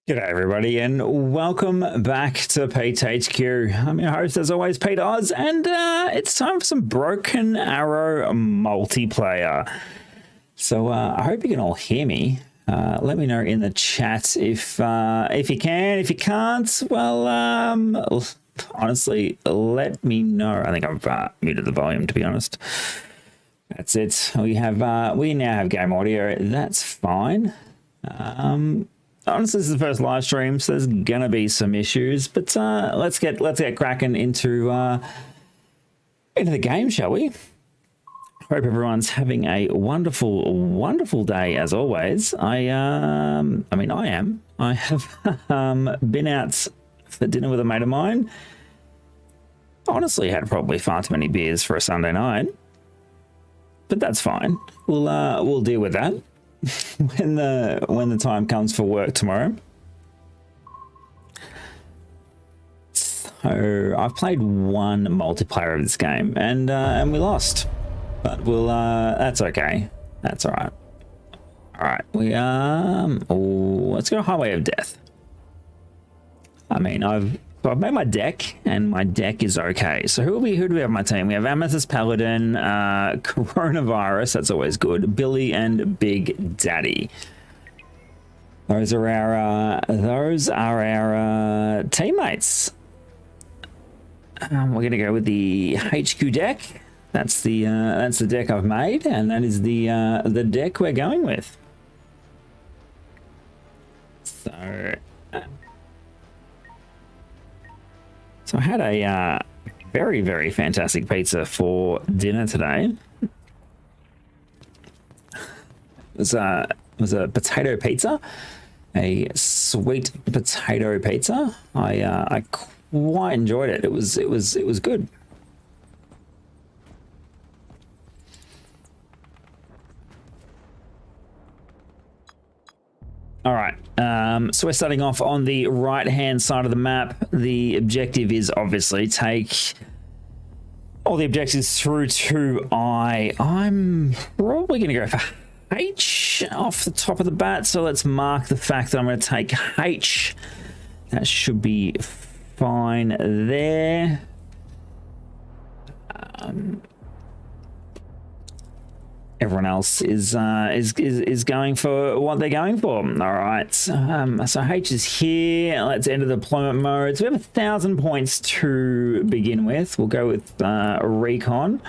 G'day everybody and welcome back to Pete HQ. I'm your host as always, Pete Oz, and it's time for some Broken Arrow multiplayer. So I hope you can all hear me. Let me know in the chat if you can. If you can't, well, honestly, let me know. I think I've muted the volume, to be honest. That's it. We now have game audio. That's fine. Honestly, this is the first live stream, so there's gonna be some issues, but let's get cracking into the game, shall we? Hope everyone's having a wonderful day as always. I am. I have been out for dinner with a mate of mine. Honestly, had probably far too many beers for a Sunday night, but that's fine. We'll deal with that when the time comes for work tomorrow. So I've played one multiplayer of this game and we lost, but that's okay. That's all right. All right, let's go Highway of Death. I mean, I've made my deck, and my deck is okay. So who do we have on my team? We have Amethyst Paladin, Coronavirus, that's always good, Billy, and Big Daddy. Those are our teammates. We're gonna go with the HQ deck. That's the deck I've made, and that is the deck we're going with. So I had a very fantastic pizza for dinner today. It was a potato pizza, a sweet potato pizza. I quite enjoyed it. It was good. All right, so we're starting off on the right-hand side of the map. The objective is obviously take all the objectives through to I. I'm probably going to go for H off the top of the bat, so let's mark the fact that I'm going to take H. That should be fine there. Everyone else is going for what they're going for. All right, so H is here. Let's enter deployment mode. So we have 1,000 points to begin with. We'll go with recon.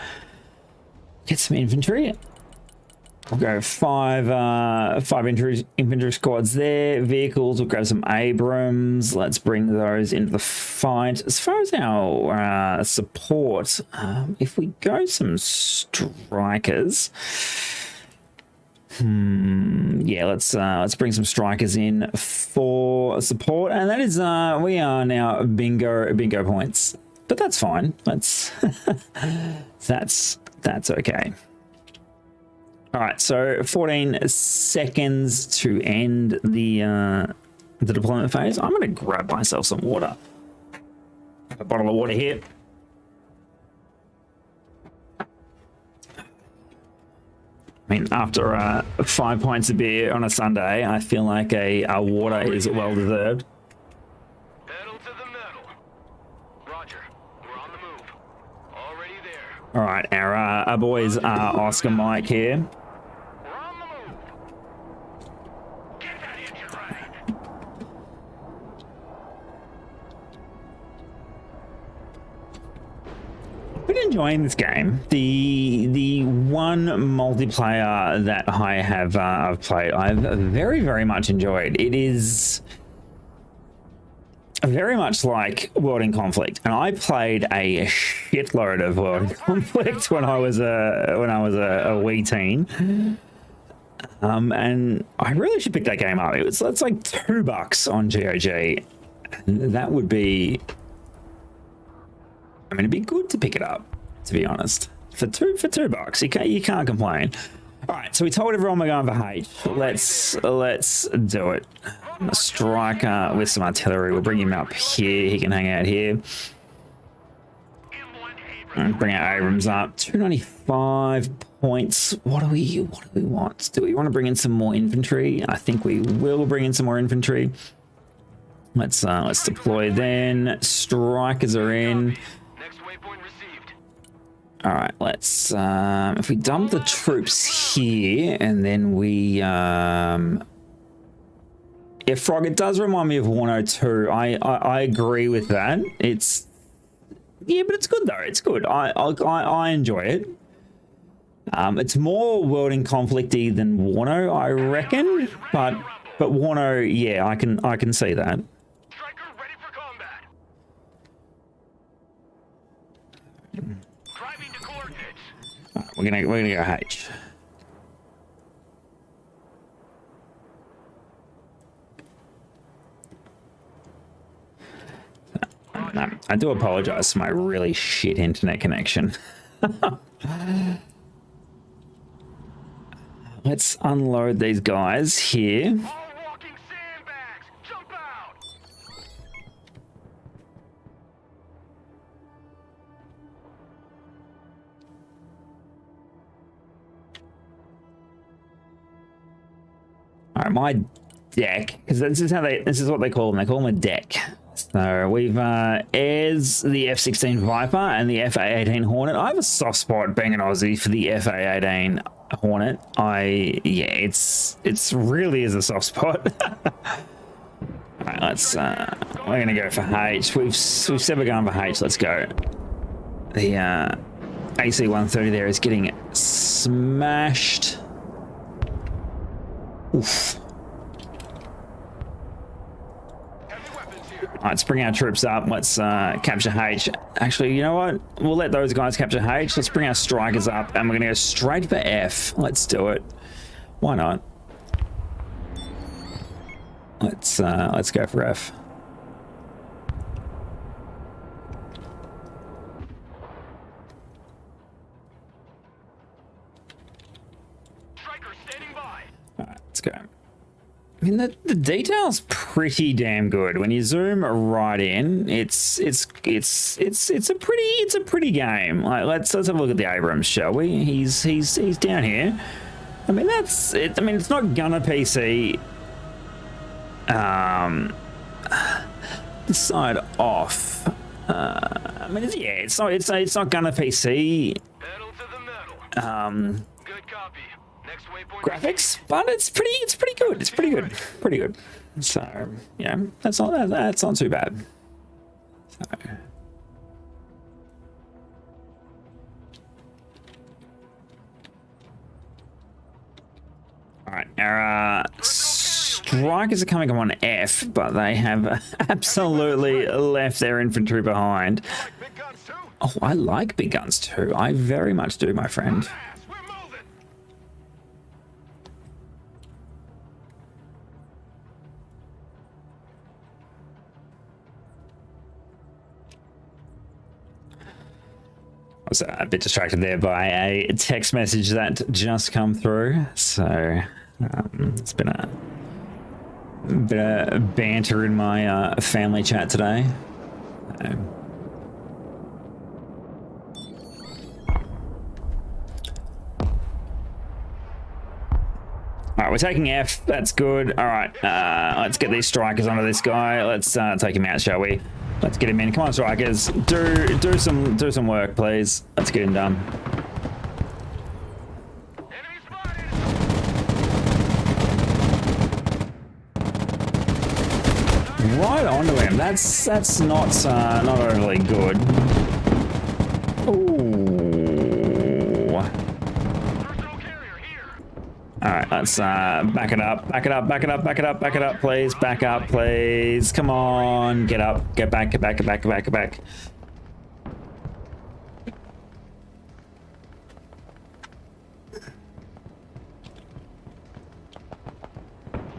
Get some infantry. We'll go five infantry squads there. Vehicles, we'll grab some Abrams. Let's bring those into the fight. As far as our support, if we go some strikers, yeah, let's bring some strikers in for support, and that is we are now bingo points, but that's fine. That's that's okay. All right, so 14 seconds to end the deployment phase. I'm going to grab myself some water. A bottle of water here. I mean, after 5 pints of beer on a Sunday, I feel like a water is well deserved. Pedal to the metal. Roger, we're on the move. Already there. All right, our boys are Oscar Mike here. Been enjoying this game. The one multiplayer that I have I've played, I've very much enjoyed. It is very much like World in Conflict, and I played a shitload of World in Conflict when I was a wee teen. And I really should pick that game up. It's like $2 on GOG. And that would be, I mean, it'd be good to pick it up, to be honest. For $2, you can't complain. All right, so we told everyone we're going for H. Let's do it. A striker with some artillery. We'll bring him up here. He can hang out here. And bring our Abrams up. 295 points. What do we want? Do we want to bring in some more infantry? I think we will bring in some more infantry. Let's deploy then. Strikers are in. Next waypoint received. All right, let's if we dump the troops here and then we yeah, Frog, it does remind me of 102. I agree with that. It's yeah, but it's good though. It's good. I enjoy it. It's more world in conflicty than Warno, I reckon. But Warno, yeah, I can see that. Striker ready for combat. Driving to coordinates. All right, we're gonna go H. I do apologize for my really shit internet connection. Let's unload these guys here. All walking sandbags. Jump out. All right, my deck, because this is what they call them. They call them a deck. So we've airs the F-16 Viper and the FA-18 Hornet. I have a soft spot being an Aussie for the FA-18 Hornet. Yeah, it's really is a soft spot. All right, let's we're gonna go for H. We've said we're going for H. Let's go. The AC-130 there is getting smashed. Oof. All right, let's bring our troops up. Let's capture H. Actually, you know what? We'll let those guys capture H. Let's bring our strikers up, and we're going to go straight for F. Let's do it. Why not? Let's go for F. Striker standing by. All right, let's go. I mean, the detail's pretty damn good. When you zoom right in, it's a pretty game. Like, let's have a look at the Abrams, shall we? He's down here. I mean, that's it. I mean, it's not Gunner PC. This side off. I mean, it's not Gunner PC. Pedal to the metal. Good copy. Next waypoint. Graphics, but it's pretty good. It's pretty good. So yeah, that's not too bad. So. All right, our strikers are coming on F, but they have absolutely left their infantry behind. Big guns too. Oh, I like big guns too. I very much do, my friend. We're moving. I was a bit distracted there by a text message that just come through. So it's been a bit of banter in my family chat today. All right, we're taking F. That's good. All right, let's get these strikers onto this guy. Let's take him out, shall we? Let's get him in. Come on, strikers. Do some work, please. Let's get him done. Enemy spotted. Right onto him. That's not overly good. Ooh. Personal carrier here. All right, let's back it up, please. Back up, please. Come on, get up, get back.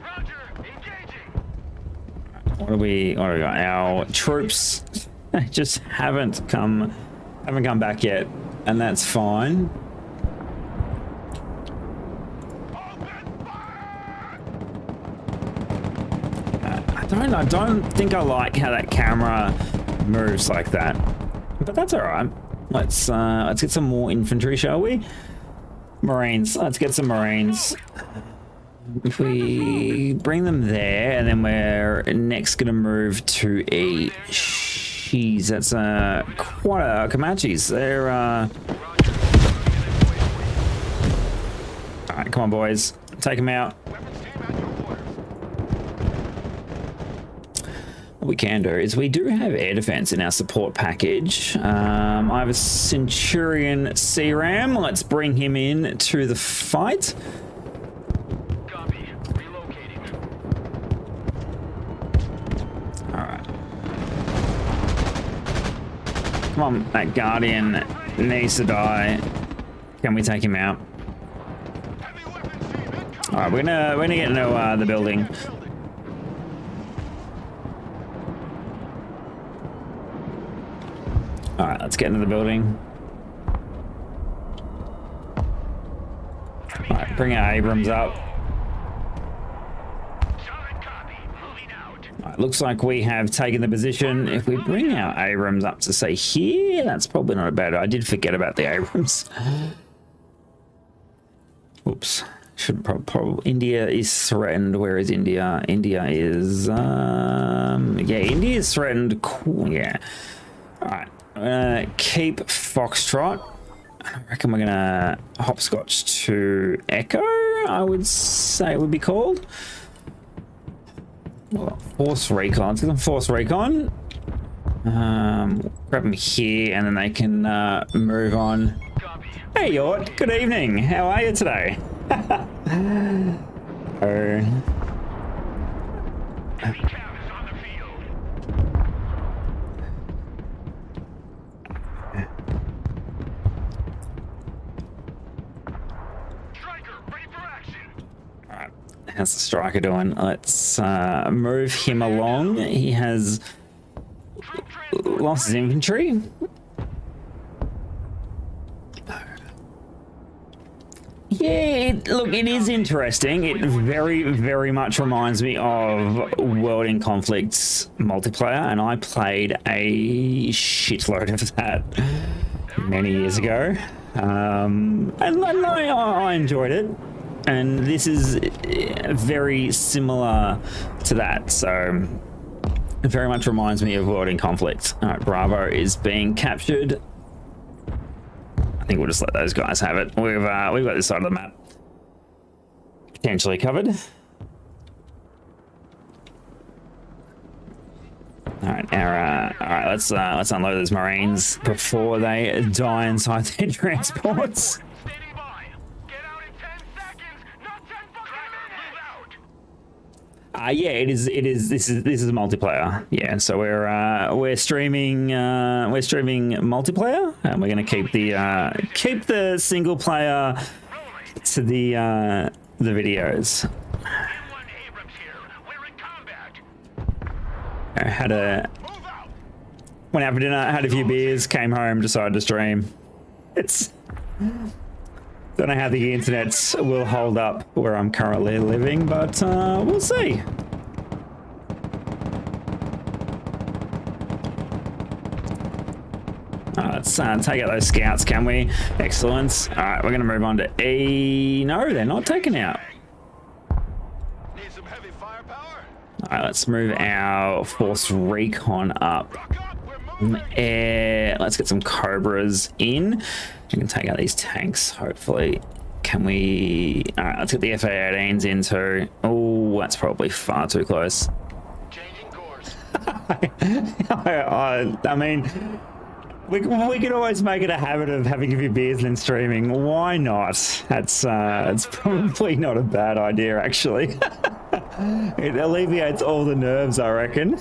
Roger. Engaging. What do we got? Our troops just haven't come back yet, and that's fine. I don't think I like how that camera moves like that, but that's all right. Let's get some more infantry, shall we? Marines. Let's get some Marines. If we bring them there, and then we're next going to move to E. Jeez, that's quite a Comanches. They're all right, come on, boys, take them out. What we can do is we do have air defense in our support package. I have a Centurion CRAM. Let's bring him in to the fight. Copy. Relocating. All right. Come on, that Guardian needs to die. Can we take him out? All right, we're gonna get into the building. All right, let's get into the building. All right, bring our Abrams up. All right, looks like we have taken the position. If we bring our Abrams up to say here, that's probably not a bad idea. I did forget about the Abrams. Oops. Should probably India is threatened. Where is India? India is yeah, India is threatened. Cool. Yeah. All right. I'm gonna keep Foxtrot. I reckon we're gonna hopscotch to Echo. I would say it would be called. Well, Force Recon. Let's get them Force Recon. Grab them here, and then they can move on. Hey, Yort. Good evening. How are you today? Oh. Alright, how's the striker doing? Let's move him along. He has lost his infantry. Yeah, look, it is interesting. It very, very much reminds me of World in Conflict's multiplayer, and I played a shitload of that many years ago. And I enjoyed it, and this is very similar to that, so it very much reminds me of World in Conflict. All right, Bravo is being captured. I think we'll just let those guys have it. We've got this side of the map potentially covered. All right, all right. Let's unload those Marines before they die inside their transports. Yeah, it is. This is multiplayer. Yeah, so we're streaming multiplayer, and we're gonna keep the single player to the videos. I went out for dinner, had a few beers, came home, decided to stream. Don't know how the internet will hold up where I'm currently living, but we'll see. Let's take out those scouts, can we? Excellent. All right, we're going to move on to E. No, they're not taken out. Need some heavy firepower? All right, let's move our Force Recon up. Let's get some Cobras in. We can take out these tanks, hopefully. Can we... Alright, let's get the FA-18s in too. Oh, that's probably far too close. Changing course. I mean, we can always make it a habit of having a few beers and then streaming. Why not? It's probably not a bad idea, actually. It alleviates all the nerves, I reckon.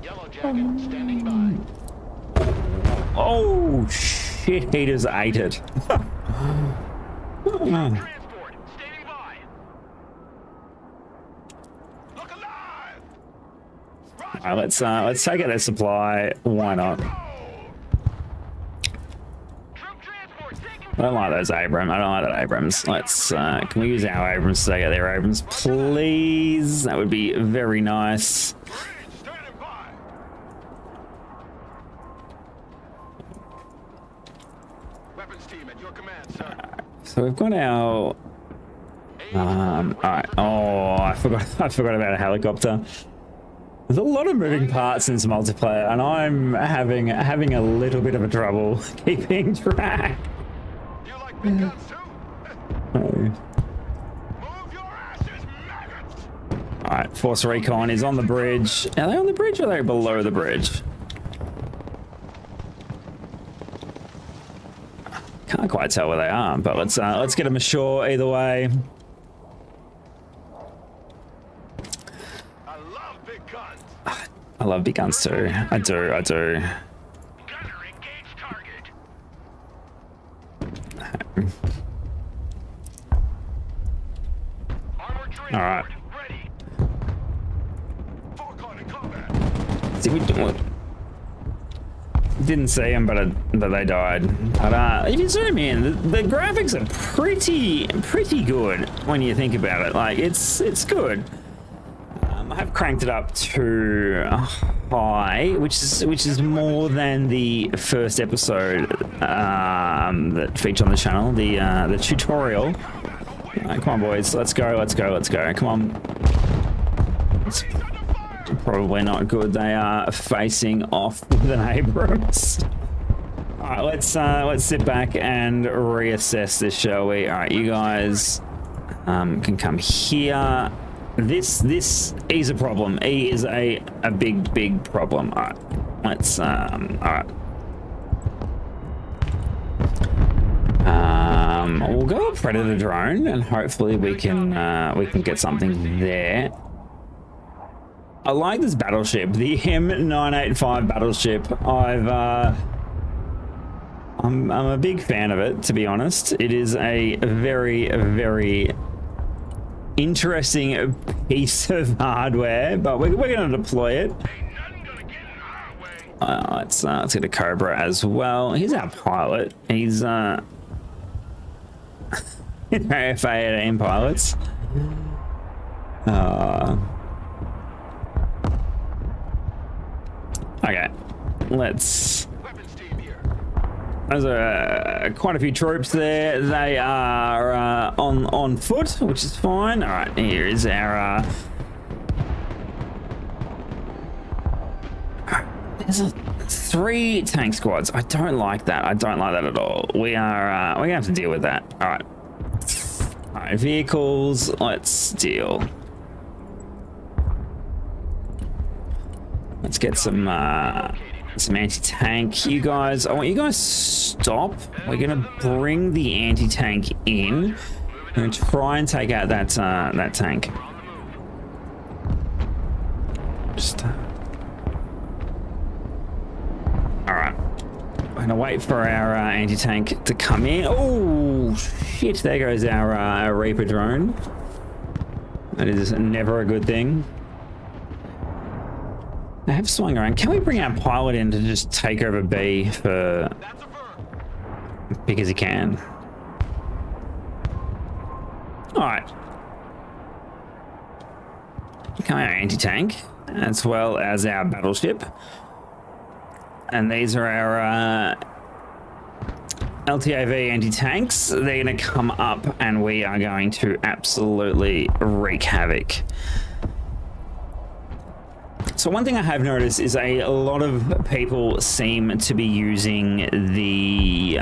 Yellow jacket standing by. Oh shit, he just ate it. Transport standing by. Look alive. Alright, let's take out their supply. Why not? Troop transport taking. I don't like those Abrams. I don't like that Abrams. Let's can we use our Abrams to take out their Abrams, please? That would be very nice. Standing by. Weapons team at your command, sir. So we've got our. All right. Oh, I forgot. I forgot about a helicopter. There's a lot of moving parts in this multiplayer, and I'm having a little bit of a trouble keeping track. You like big guns too? Oh. Move your asses, maggots! All right, Force Recon is on the bridge. Are they on the bridge or are they below the bridge? Can't quite tell where they are, but let's get them ashore either way. I love big guns. I love big guns too. I do. Gunner, engage target. Armored transport All right. ready. Falcon in combat. See, we didn't see them, but they died. But if you zoom in, the graphics are pretty good when you think about it. Like it's good. I have cranked it up to high, which is more than the first episode that featured on the channel, the tutorial. Come on, boys, let's go. Come on. It's probably not good. They are facing off with an Abrams. All right, let's sit back and reassess this, shall we? All right, you guys can come here. This is a problem. E is a big problem. All right, let's all right. We'll go with Predator drone, and hopefully we can get something there. I like this battleship, the M985 battleship. I'm a big fan of it, to be honest. It is a very interesting piece of hardware, but we're going to deploy it. Let's get a Cobra as well. He's our pilot. He's FA-18 pilots. Okay, let's. There's quite a few troops there. They are on foot, which is fine. All right, here is our. There's 3 tank squads. I don't like that. I don't like that at all. We're gonna have to deal with that. All right. All right, vehicles. Let's deal. Let's get some anti-tank. You guys, I want you guys to stop. We're gonna bring the anti-tank in. We're gonna try and take out that tank. Just. All right. We're gonna wait for our anti-tank to come in. Oh shit! There goes our Reaper drone. That is never a good thing. They have swung around. Can we bring our pilot in to just take over B for... because he can. Alright. Come our anti-tank, as well as our battleship. And these are our LTAV anti-tanks. They're going to come up and we are going to absolutely wreak havoc. So one thing I have noticed is a lot of people seem to be using the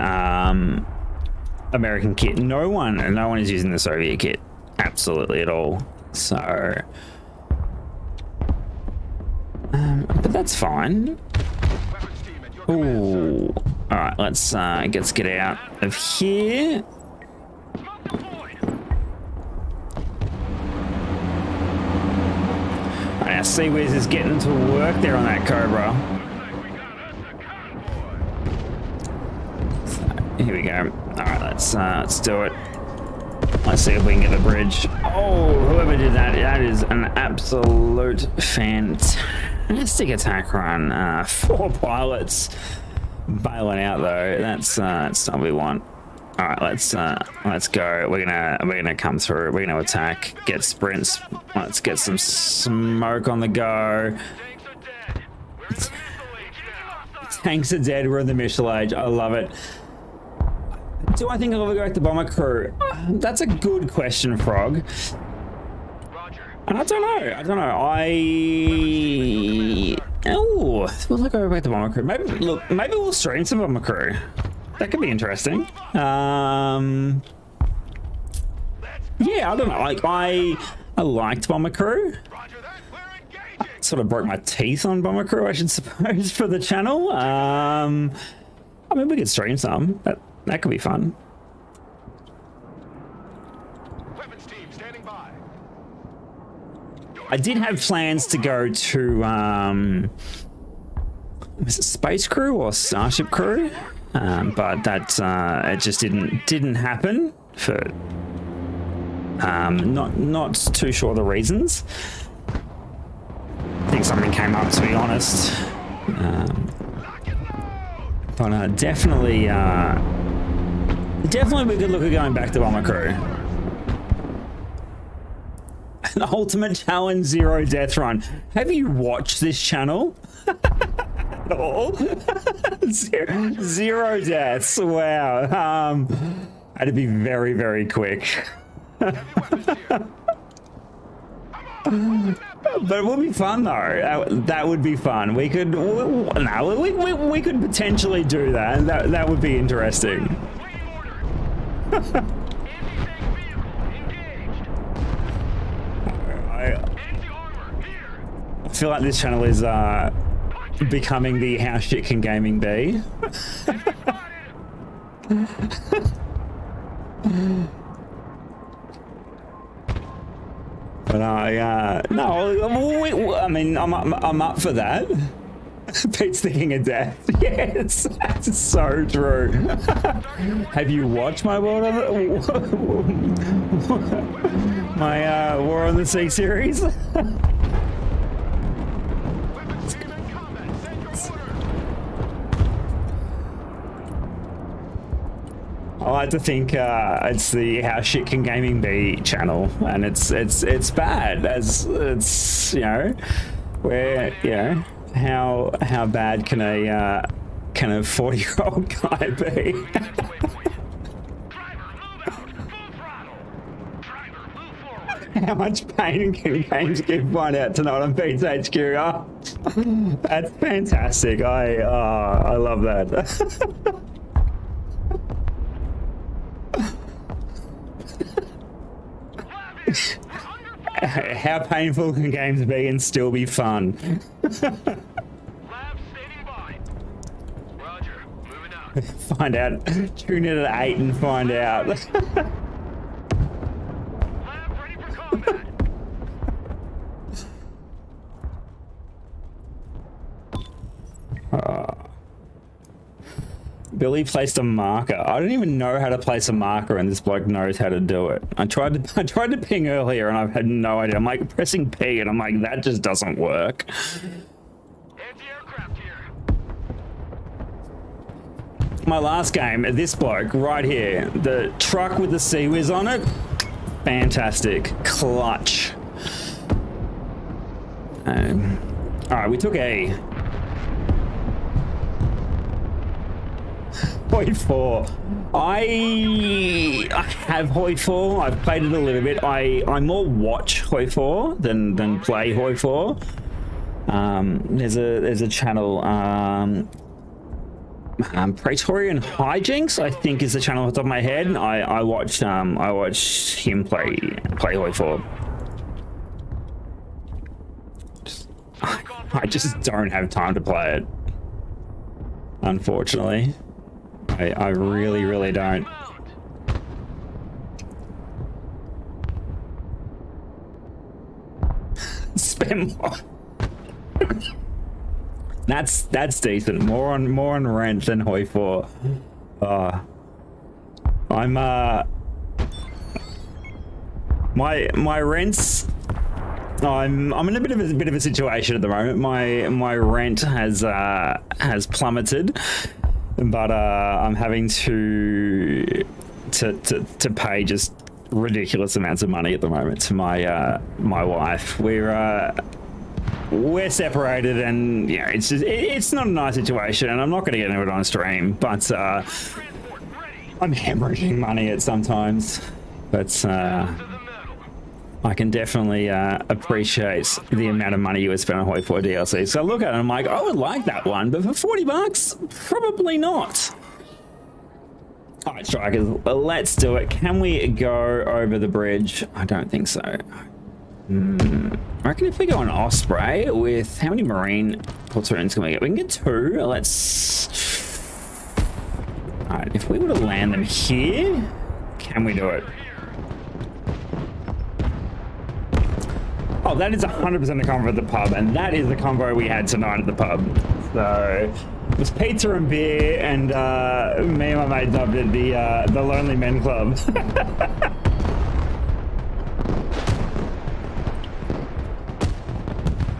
American kit. No one is using the Soviet kit, absolutely at all. So, but that's fine. Ooh, all right. Let's get out of here. Our Sea-Wiz is getting to work there on that Cobra. So, here we go. All right, let's do it. Let's see if we can get the bridge. Oh, whoever did that, that is an absolute fantastic attack run. 4 pilots bailing out though. That's not what we want. All right, let's go. We're gonna come through. We're gonna attack. Get sprints. Let's get some smoke on the go. Tanks are dead. We're in the Missile Age. I love it. I Do I think I'll ever go back to Bomber Crew? That's a good question, Frog. Roger. And I don't know. Oh, will I go back to Bomber Crew? Maybe we'll stream some Bomber Crew. That could be interesting. Yeah, I don't know. Like I liked Bomber Crew. Roger that. We're engaging. Sort of broke my teeth on Bomber Crew, I should suppose, for the channel. I mean, we could stream some. That could be fun. Weapons team standing by. I did have plans to go to was it Space Crew or Starship Crew, but that it just didn't happen for not too sure the reasons. I think something came up, to be honest. But definitely we could look at going back to Bomber Crew. An ultimate challenge 0 death run. Have you watched this channel at all? zero deaths. Wow. Had to be very, very quick. But it would be fun though. That would be fun. We could we could potentially do that, and that would be interesting. I feel like this channel is becoming the how shit can gaming be. But no, I mean, I'm up for that. Pete's the king of death. Yes, that's so true. Have you watched my War on the Sea series? I like to think it's the How Shit Can Gaming Be channel, and it's bad as it's, you know, where, you know, how bad can a 40-year-old guy be? How much pain can games give? Find out tonight on Pete's HQ. Oh, that's fantastic. I love that. How painful can games be and still be fun? Lab standing by. Roger, moving out. Find out. Tune in at 8 and find out. Lab ready for combat. Billy placed a marker. I don't even know how to place a marker, and this bloke knows how to do it. I tried to ping earlier, and I've had no idea. I'm like pressing P, and I'm like, that just doesn't work. Anti-aircraft here. My last game, this bloke right here, the truck with the Sea Whiz on it, fantastic, clutch. All right, we took A. Hoi 4. I have Hoi 4. I've played it a little bit. I more watch Hoi 4 than play Hoi 4. There's a channel, Praetorian Hijinks, I think is the channel off the top of my head. I watched him play Hoi 4. I just don't have time to play it, unfortunately. I really don't. Spend more. That's decent. More on rent than Hoi 4. I'm my rents. I'm in a bit of a situation at the moment. My rent has plummeted. But I'm having to pay just ridiculous amounts of money at the moment to my wife. We're separated, and yeah, it's not a nice situation, and I'm not going to get into it on stream. But I'm hemorrhaging money at sometimes, but To the metal. I can definitely appreciate the amount of money you would spend on Hoi 4 DLC. So I look at it and I'm like, I would like that one, but for 40 bucks, probably not. All right, strikers, well, let's do it. Can we go over the bridge? I don't think so. I reckon if we go on Osprey with how many marine platoons can we get? We can get 2. Let's. All right, if we were to land them here, can we do it? Oh, that is 100% the convo at the pub, and that is the convo we had tonight at the pub. So it was pizza and beer, and me and my mate dubbed it the Lonely Men Club.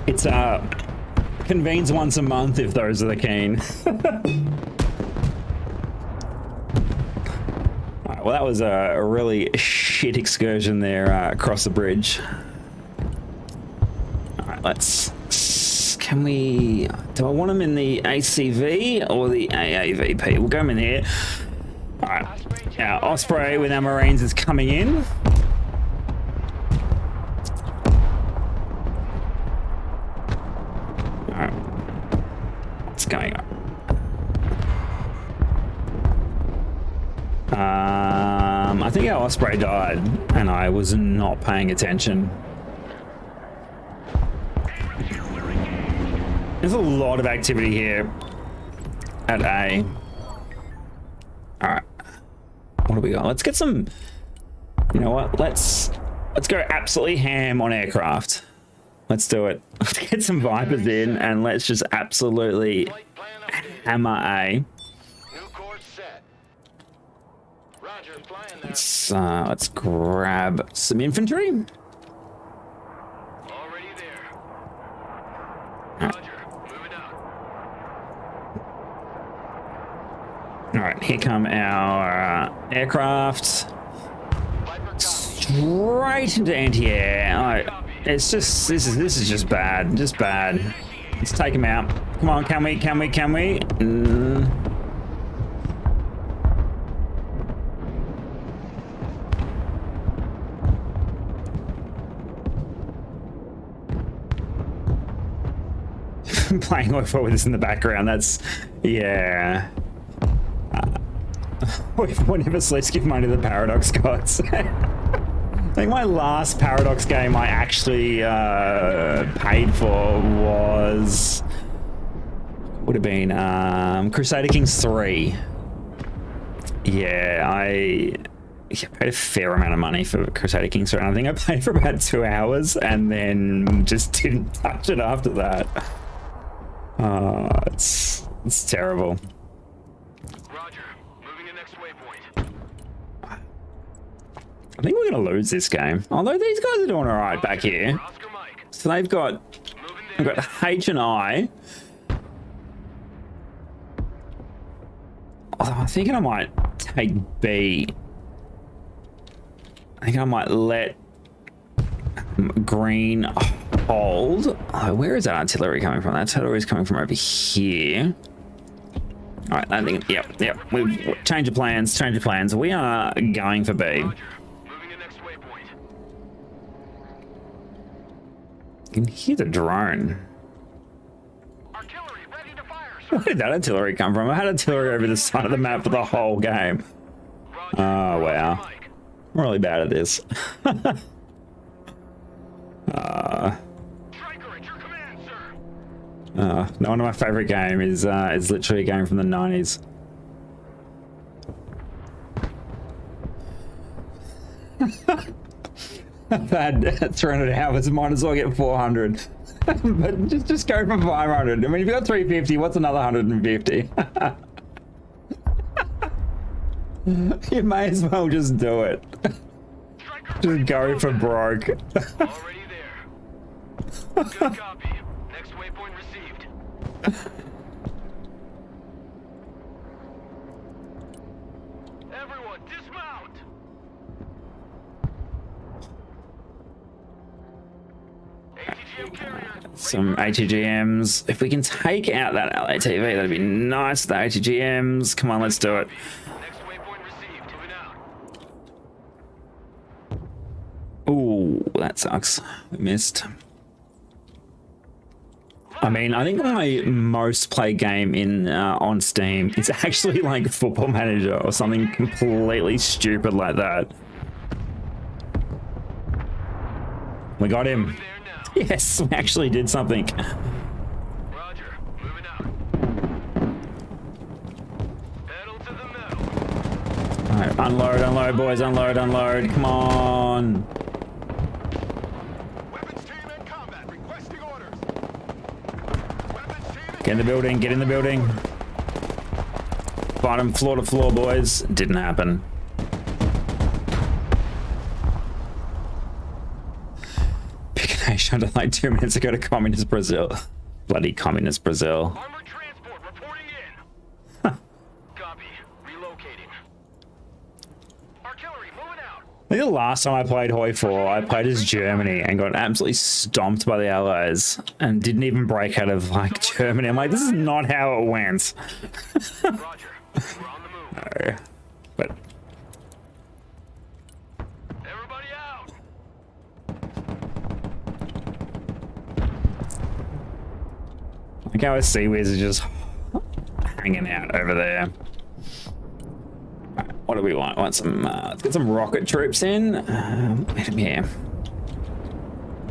It's convenes once a month if those are the keen. Alright, well, that was a really shit excursion there across the bridge. Alright, let's. Can we. Do I want them in the ACV or the AAVP? We'll go them in here. Alright, our Osprey with our Marines is coming in. Alright. What's going on? I think our Osprey died and I was not paying attention. There's a lot of activity here at A. Alright. What do we got? Let's get some. You know what? Let's go absolutely ham on aircraft. Let's do it. Let's get some Vipers in and let's just absolutely Flight plan updated. hammer A. New course set. Roger, flying there. Let's grab some infantry. Already there. Roger, moving out. All right, here come our aircraft. Viper copy. Straight into anti-air. It's just this is just bad, just bad. Let's take him out. Come on, can we? Playing Hoi 4 with this in the background. That's yeah. We never sleeps give money to the Paradox gods. I think my last Paradox game I actually paid for would have been Crusader Kings 3. Yeah, I paid a fair amount of money for Crusader Kings 3, and I think I played for about 2 hours and then just didn't touch it after that. It's terrible. Roger, moving to next waypoint. I think we're going to lose this game. Although these guys are doing all right back here. Oscar Mike. So they've got Moving I've there. got H and I. Although I'm thinking I might take B. I think I might let green hold. Oh, where is that artillery coming from? That artillery is coming from over here. All right, I think, yep. We've changed the plans, We are going for B. Roger, moving to next waypoint. You can hear the drone. Artillery ready to fire, sir. Where did that artillery come from? I had artillery over the side of the map for the whole game. Roger. Oh, wow. Oscar Mike. I'm really bad at this. Striker at your command, sir. One of my favorite game is literally a game from the 90s. I've had 300 hours, might as well get 400. But just go for 500. I mean, if you got 350, what's another 150? You may as well just do it. Striker Just ready go to for move. broke. Already there. Good copy. Next waypoint received. Everyone, dismount. ATGM carrier. Some ATGMs. If we can take out that LATV, that'd be nice. The ATGMs. Come on, let's do it. Next waypoint that sucks. We missed. I mean, I think my most played game in on Steam is actually like Football Manager or something completely stupid like that. We got him. Yes, we actually did something. Roger. Moving out. Pedal to the metal. All right, unload, boys, unload. Come on. Weapons team in combat. Requesting orders. Weapons team Get in the building. Bottom floor to floor, boys. Didn't happen. Pick a nation like 2 minutes ago to communist Brazil. Bloody communist Brazil. Armored transport reporting in. Copy. Relocating. Artillery moving out. I think the last time I played Hoi 4, I played as Germany and got absolutely stomped by the Allies and didn't even break out of like Germany. I'm like, this is not how it went. Roger. We're on the move. No. But Everybody out. like how our Seaweeds are just hanging out over there. Right, what do we want? Want some? Let's get some rocket troops in. Get him here.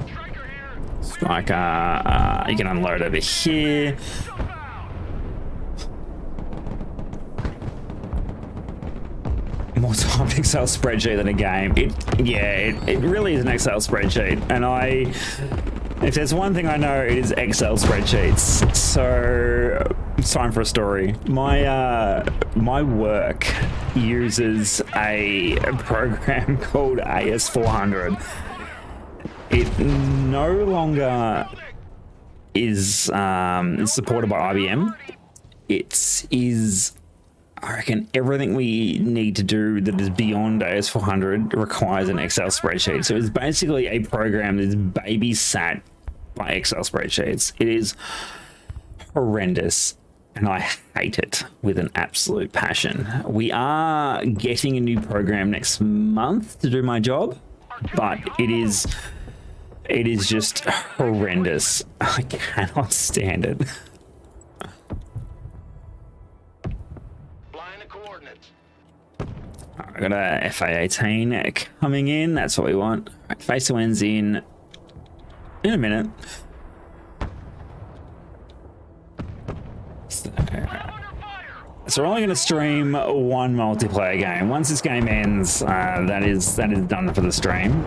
Striker here. Striker, you can unload over here. More time to Excel spreadsheet than a game. It really is an Excel spreadsheet, and if there's one thing I know, it is Excel spreadsheets. So it's time for a story. My work uses a program called AS400. It no longer is supported by IBM. It is, I reckon, everything we need to do that is beyond AS400 requires an Excel spreadsheet. So it's basically a program that's babysat by Excel spreadsheets. It is horrendous, and I hate it with an absolute passion. We are getting a new program next month to do my job, but it is just horrendous. I cannot stand it. Flying the coordinates. I got a FA-18 coming in. That's what we want. Right, face to ends in a minute. So we're only going to stream one multiplayer game. Once this game ends, that is done for the stream.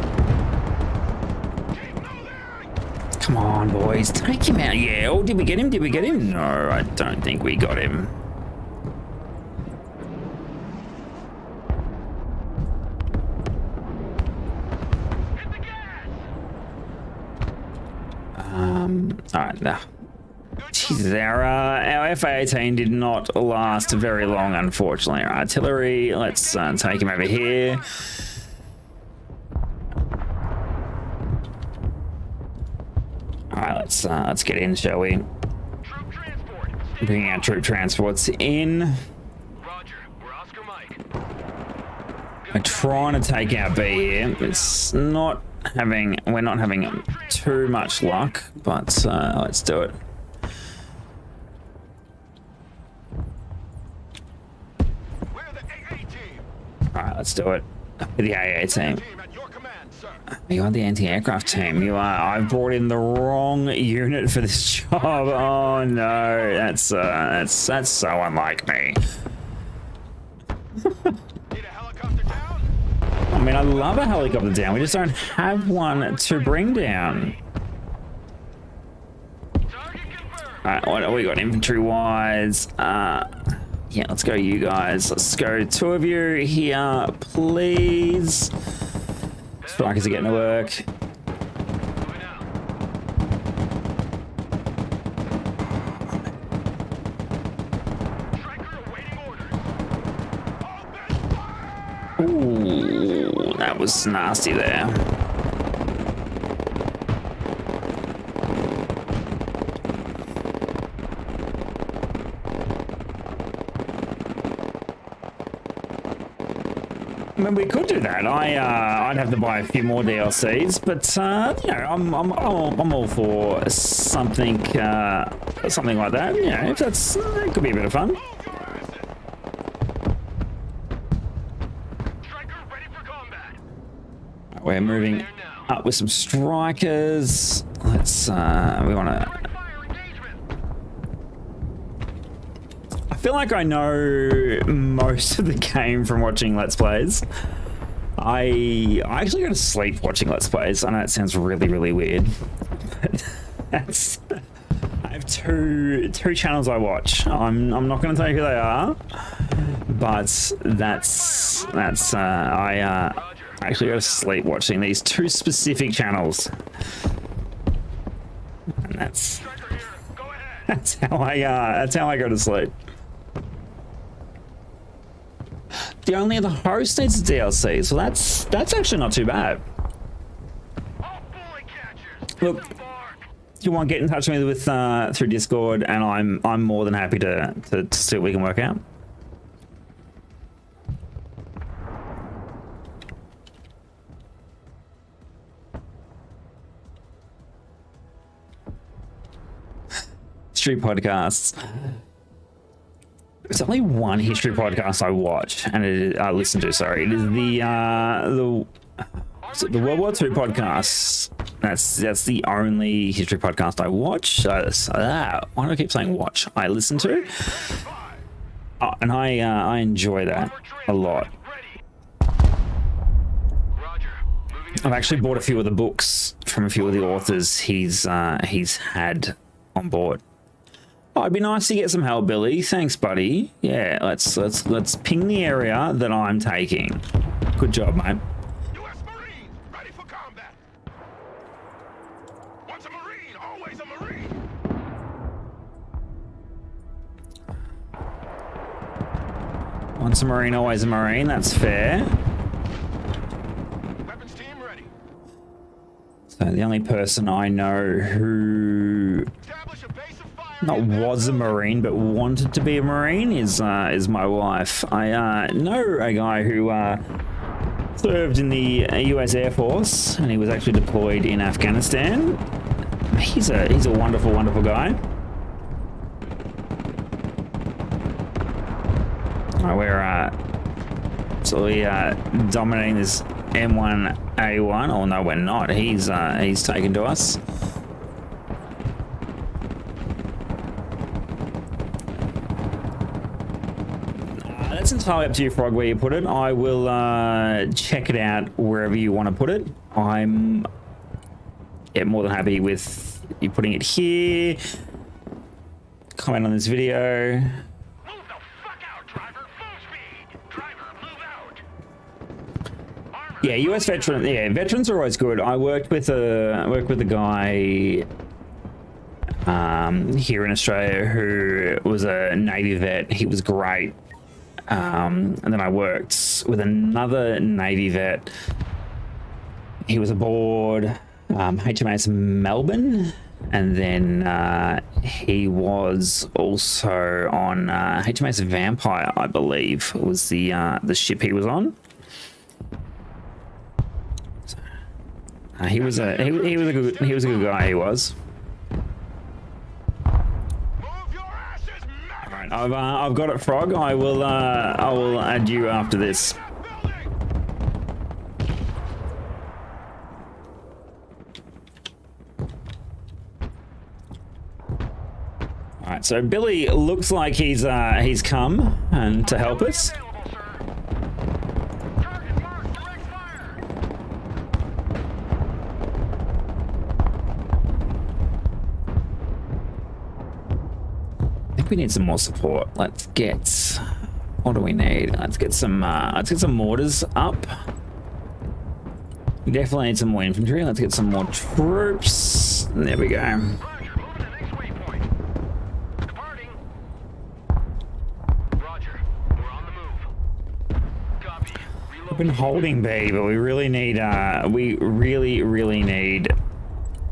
Come on, boys, take him out. Yeah. Oh, did we get him? No, I don't think we got him. All right, now. Jesus, our FA-18 did not last very long, unfortunately. Artillery, let's take him over here. All right, let's get in, shall we? Troop transport. Bringing our troop transports in. Roger. We're Oscar Mike. We're trying to take out B here. We're not having too much luck, but let's do it. We're the AA team. All right, let's do it. With the AA team. Team at your command, sir. You are the anti-aircraft team. You are. I've brought in the wrong unit for this job. Oh no, that's so unlike me. Need a helicopter down? I mean, I love a helicopter down. We just don't have one to bring down. Target confirmed. All right, what we got infantry-wise? Yeah, let's go, you guys. Let's go, two of you here, please. Strikers are getting to work. Moving out. Striker awaiting orders. Open fire! Ooh, that was nasty there. mean, we could do that. I'd have to buy a few more DLCs, but you know, I'm all for something something like that. You know, if that's it could be a bit of fun. Striker ready for combat. We're moving up with some strikers. Let's we want to. Fire engagement. I feel like I know most of the game from watching Let's Plays. I actually go to sleep watching Let's Plays. I know it sounds really, really weird, but that's. I have two channels I watch. I'm not going to tell you who they are, but that's I actually go to sleep watching these two specific channels, and that's how I go to sleep. The only other host needs a DLC, so that's actually not too bad. Look, if you want to get in touch with me through Discord, and I'm more than happy to see what we can work out. History podcasts. There's only one history podcast I watch, and I listen to. Sorry, it is the World War II podcast. That's the only history podcast I watch. Why do I keep saying watch? I listen to, and I enjoy that a lot. I've actually bought a few of the books from a few of the authors he's had on board. Oh, it'd be nice to get some help, Billy. Thanks, buddy. Yeah, let's ping the area that I'm taking. Good job, mate. U.S. Marine, ready for combat. Once a Marine, always a Marine. Once a Marine, always a Marine. That's fair. Weapons team ready. So the only person I know who Establish a base of fire. not was a Marine but wanted to be a Marine is my wife. I know a guy who served in the US Air Force, and he was actually deployed in Afghanistan. He's a wonderful, wonderful guy. We're absolutely dominating this M1A1. Oh no, we're not. He's taken to us. That's entirely up to you, Frog, where you put it. I will check it out wherever you want to put it. I'm more than happy with you putting it here. Comment on this video. Move the fuck out, driver. Full speed. Driver, move out. Armor. Yeah, US veteran. Yeah, veterans are always good. I worked with a guy here in Australia who was a Navy vet. He was great. And then I worked with another Navy vet. He was aboard HMAS Melbourne, and then he was also on HMAS Vampire, I believe, was the ship he was on. He was a good guy. He was. I've got it, Frog. I will add you after this. All right, so Billy looks like he's come and to help us. We need some more support. Let's get. What do we need? Let's get some mortars up. We definitely need some more infantry. Let's get some more troops. There we go. We've been holding B, but we really need. We really need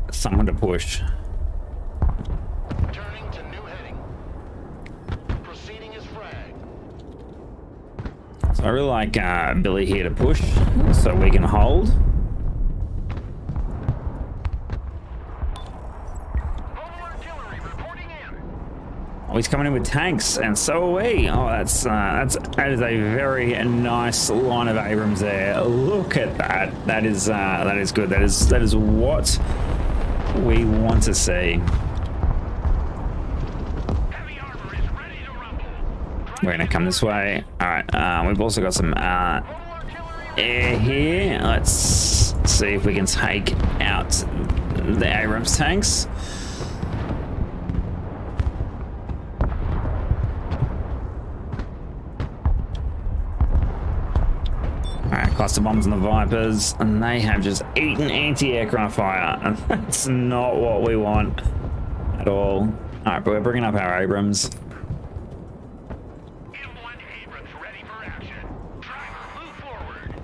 someone to push. I really like Billy here to push so we can hold. Mobile artillery reporting in. Oh, he's coming in with tanks, and so are we. Oh, that is a very nice line of Abrams there. Look at that. That is good. That is what we want to see. Heavy armor is ready to rumble. We're gonna come this way. All right. We've also got some Mobile artillery air here. Let's see if we can take out the Abrams tanks. Alright, cluster bombs on the Vipers, and they have just eaten anti-aircraft fire, and that's not what we want at all. Alright, but we're bringing up our Abrams. M1 Abrams ready for action. Driver, move forward.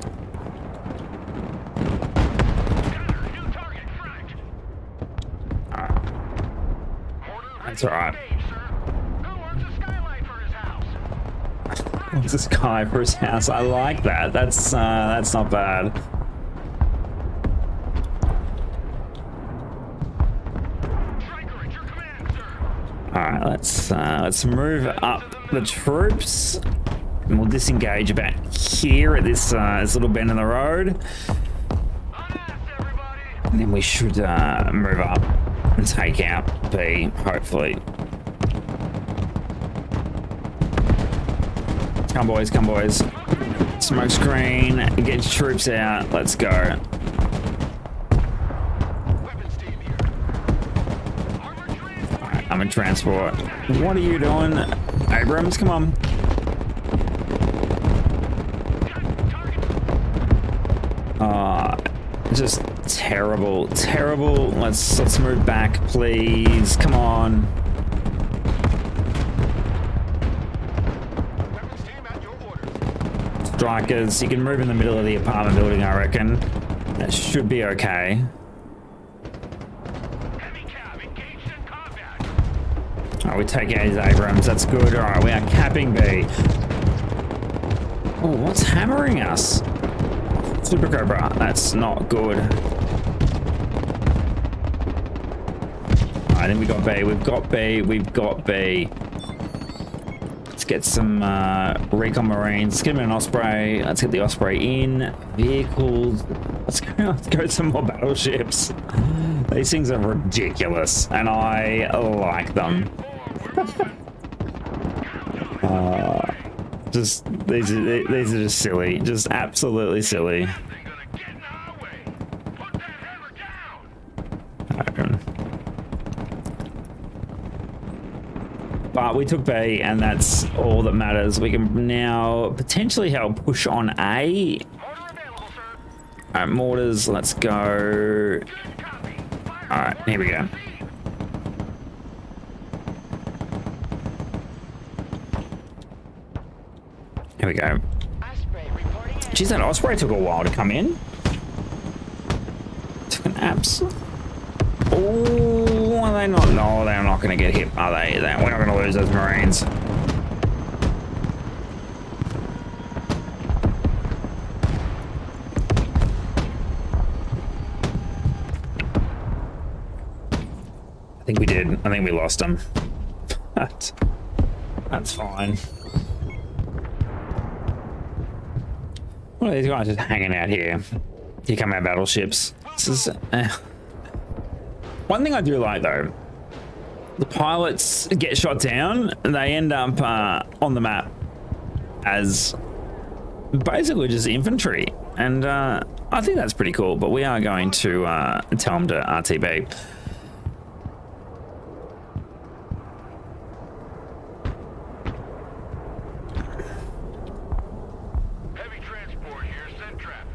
Gunner, new target front. Alright, Mortar ready that's alright. for stage, sir. Who wants a skylight for his house? What's this guy for his house? I like that. That's not bad. Striker at your command, sir. Alright, let's move up the troops. And we'll disengage about here at this little bend in the road. Alas, everybody. And then we should move up and take out B, hopefully. Come boys, come boys. Smoke screen, get your troops out, let's go. Weapons team here. Armor transport. Alright, I'm in transport. What are you doing? Abrams, come on. Just terrible, terrible. Let's move back, please. Come on. Weapons team at your orders. Strikers, you can move in the middle of the apartment building, I reckon. That should be okay. Heavy cab engaged in combat. Alright, we take out his Abrams. That's good. Alright, we are capping B. Oh, what's hammering us? Super Cobra. That's not good. Alright, then we got B. We've got B. We've got B. Let's get some recon marines. Let's get them an Osprey. Let's get the Osprey in. Vehicles. Let's go some more battleships. These things are ridiculous, and I like them. Just these are just silly, just absolutely silly. They're gonna get in our way. Put that hammer down. But we took B, and that's all that matters. We can now potentially help push on A. Mortar available, sir. Alright, mortars, let's go. Copy. Fire. Alright, here we go. Here we go. Osprey reporting in. Geez, that Osprey took a while to come in. Took an abs. Oh, are they not? No, they're not going to get hit, are they? We're not going to lose those Marines. I think we did. I think we lost them. That's fine. What are these guys just hanging out here? Here come our battleships. This is one thing I do like though. The pilots get shot down and they end up on the map as basically just infantry, and I think that's pretty cool. But we are going to tell them to RTB. Heavy transport here. Send traffic.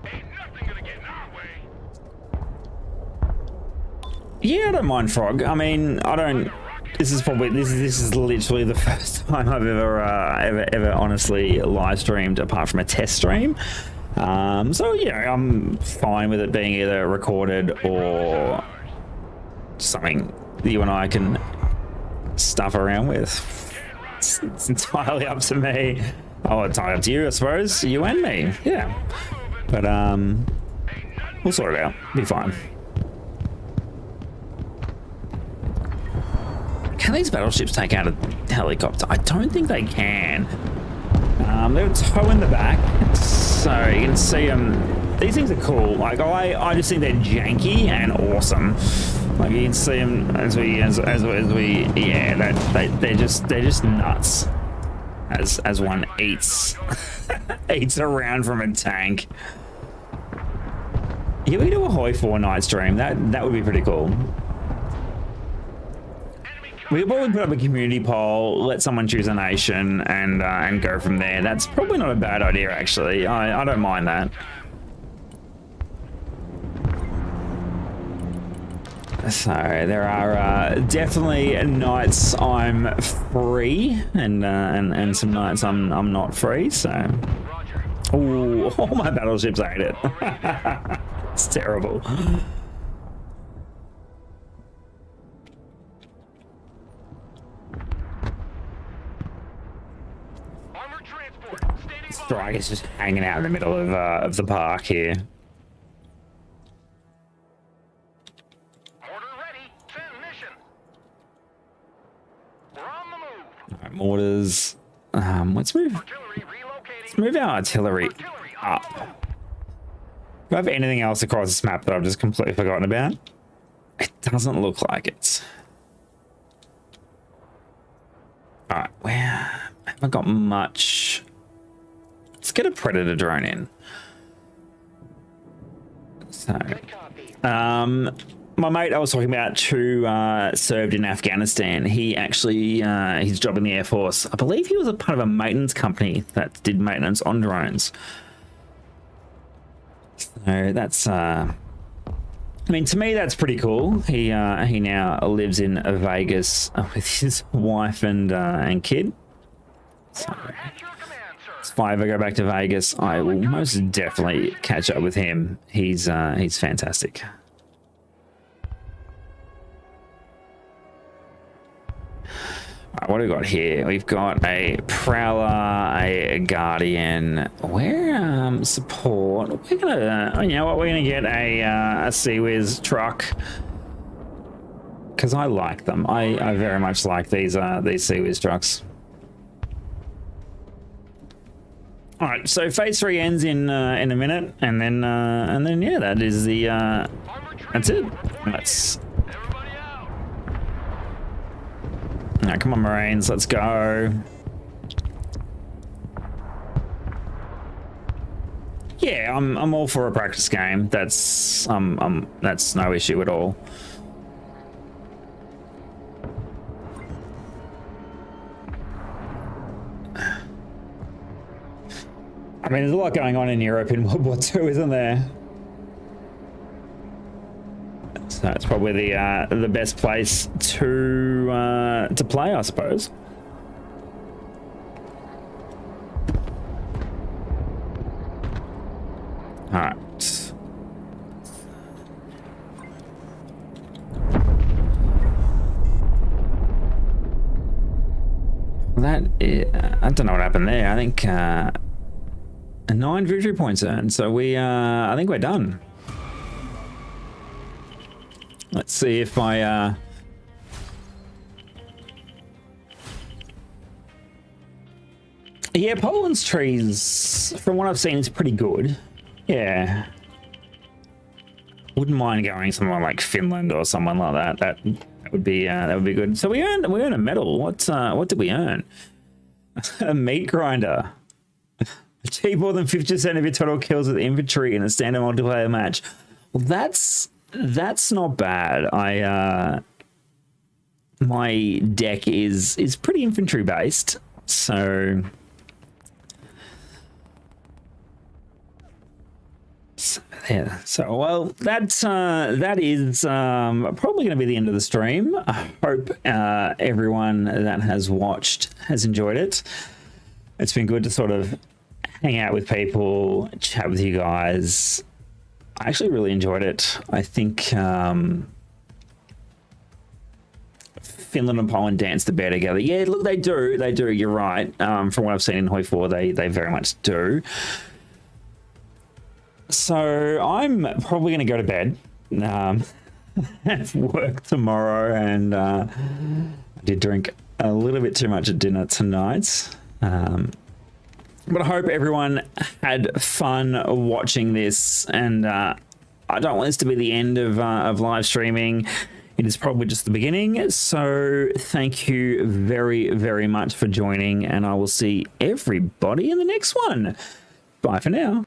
Ain't nothing gonna get in our way. Yeah, I don't mind Frog. I mean, I don't. This is literally the first time I've ever honestly live streamed apart from a test stream. So yeah, I'm fine with it being either recorded or something that you and I can stuff around with. It's entirely up to me. Oh, it's entirely up to you, I suppose. You and me. Yeah. But we'll sort it out. Be fine. Can these battleships take out a helicopter? I don't think they can. They're towing the back, so you can see them. These things are cool. Like I just think they're janky and awesome. Like you can see them as we yeah, they're just nuts. As one eats eats around from a tank. Yeah, we do a Hoi 4 night stream. That would be pretty cool. We could probably put up a community poll, let someone choose a nation, and go from there. That's probably not a bad idea, actually. I don't mind that. So there are definitely nights I'm free, and some nights I'm not free. So, oh, all my battleships ate it. It's terrible. Strike is just hanging out in the middle of the park here. Mortar ready. Send mission. We're on the move. All right, mortars. Let's move. Artillery relocating. Let's move our artillery Artillery up. on the move. Do I have anything else across this map that I've just completely forgotten about? It doesn't look like it. All right, where I haven't got much. Let's get a Predator drone in. So, Good copy. my mate I was talking about who served in Afghanistan, he actually, his job in the Air Force, I believe he was a part of a maintenance company that did maintenance on drones. So that's, I mean, to me, that's pretty cool. He now lives in Vegas with his wife and kid. So, At your command, sir. if I ever go back to Vegas, I will most definitely catch up with him. He's fantastic. All right, what do we got here? We've got a Prowler, a Guardian. We're support. We're gonna, you know what? We're gonna get a Seawiz truck because I like them. I very much like these Seawiz trucks. All right, so phase 3 ends in a minute, and then yeah, that is the that's it. That's Everybody out. now, come on, Marines, let's go. Yeah, I'm all for a practice game. That's no issue at all. I mean, there's a lot going on in Europe in World War II, isn't there? So it's probably the best place to play, I suppose. All right. I don't know what happened there. I think 9 victory points earned. So I think we're done. Let's see if I yeah, Poland's trees, from what I've seen, is pretty good. Yeah. Wouldn't mind going somewhere like Finland or someone like that. That would be good. So we earned a medal. What did we earn? A meat grinder. Achieve more than 50% of your total kills with infantry in a standard multiplayer match. Well, that's not bad. My deck is pretty infantry based, so yeah. So well, that is probably going to be the end of the stream. I hope everyone that has watched has enjoyed it. It's been good to sort of hang out with people, chat with you guys. I actually really enjoyed it. I think Finland and Poland dance the bear together. Yeah, look, they do. They do. You're right. From what I've seen in Hoi 4, they very much do. So I'm probably going to go to bed. Have work tomorrow, and I did drink a little bit too much at dinner tonight. But I hope everyone had fun watching this, and I don't want this to be the end of live streaming. It is probably just the beginning. So thank you very, very much for joining, and I will see everybody in the next one. Bye for now.